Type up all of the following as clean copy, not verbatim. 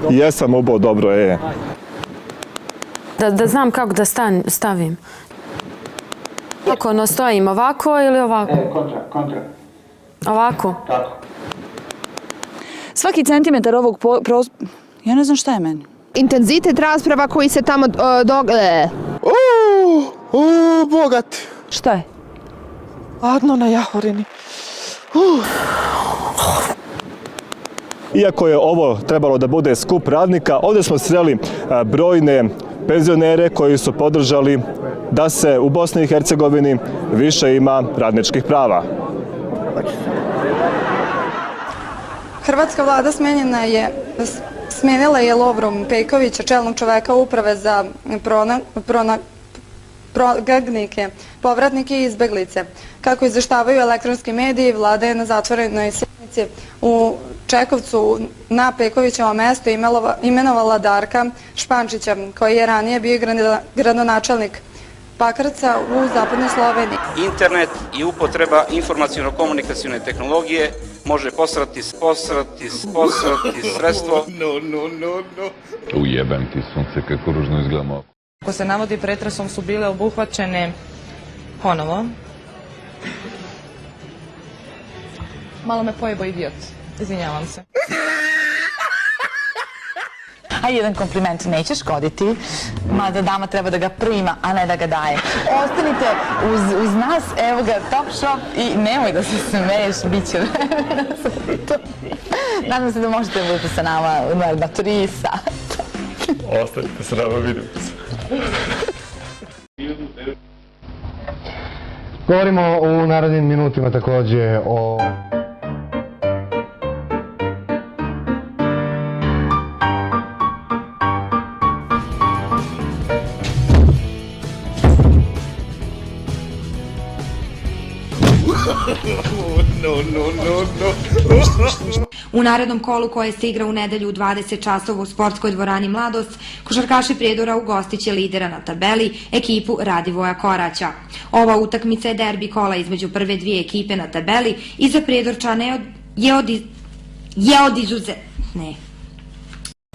Jesam ubao, dobro je. Da znam kako da stavim. Kako stojim, ovako ili ovako? Kontra. Ovako? Tako. Svaki centimetar ovog prostora... Ja ne znam šta je meni. Intenzitet rasprava koji se tamo događa. Bogat. Šta je? Ladno na Jahorini. Iako je ovo trebalo da bude skup radnika, ovdje smo sreli brojne penzionere koji su podržali da se u Bosni i Hercegovini više ima radničkih prava. Hrvatska vlada smenila je Lovru Pejkovića, čelnog čoveka uprave za prognanike, povratnike i izbeglice. Kako izveštavaju elektronski mediji, vlada je na zatvorenoj sjednici u Čekovcu na Pejkovićevo mesto imenovala Darka Špančića, koji je ranije bio gradonačelnik Pakraca u zapadnoj Sloveniji. Internet i upotreba informaciono-komunikacijone tehnologije može posrati sredstvo. Ujebem ti sunce, kako ružno izgledamo. Ako se navodi, pretresom su bile obuhvaćene ponovo. Malo me pojebo idiot. Izvinjavam se. A jedan kompliment neće škoditi, mada dama treba da ga prima, a ne da ga daje. Ostanite uz nas, evo ga Top Shop i nemoj da se smeješ, bit će vremena za to. Nadam se da možete da budete sa nama na 3 sata. Ostanite sa nama, vidimo se. Govorimo u narednim minutima takođe o... U narednom kolu koje se igra u nedelju u 20 časova u sportskoj dvorani Mladost, košarkaši Prijedora ugostiće lidera na tabeli, ekipu Radivoja Koraća. Ova utakmica je derbi kola između prve dvije ekipe na tabeli i za Prijedorčane je od izuzetne.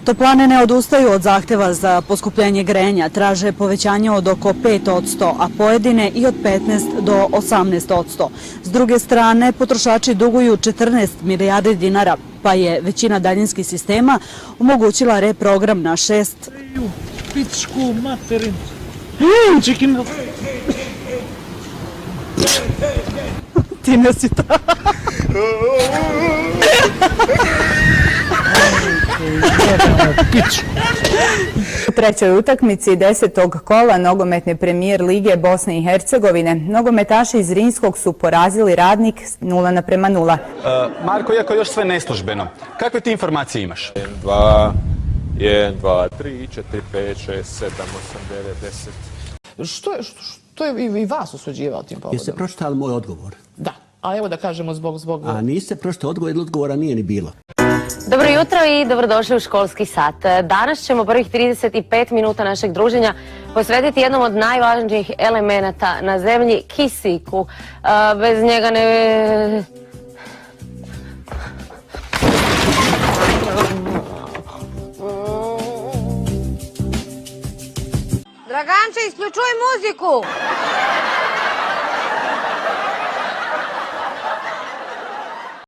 Toplane ne odustaju od zahteva za poskupljenje grejanja, traže povećanje od oko 5%, a pojedine i od 15 do 18%. S druge strane, potrošači duguju 14 milijardi dinara, pa je većina daljinskih sistema omogućila reprogram na 6... Pičku materin. Čekaj. Ti ne si to. U trećoj utakmici 10. kola nogometne premijer Lige Bosne i Hercegovine nogometaši iz Rinskog su porazili Radnik 0:0. Marko, iako je još sve neslužbeno, kakve ti informacije imaš? 1, 2, 3, 4, 5, 6, 7, 8, 9, 10. Što je i vas osuđivao tim povodom? Jeste pročitali moj odgovor? Da, a evo da kažemo zbog... A niste pročitali odgovor, jer odgovora nije ni bilo. Dobro jutro i dobrodošli u školski sat. Danas ćemo prvih 35 minuta našeg druženja posvetiti jednom od najvažnijih elemenata na zemlji, kisiku. Bez njega ne... Draganče, isključuj muziku!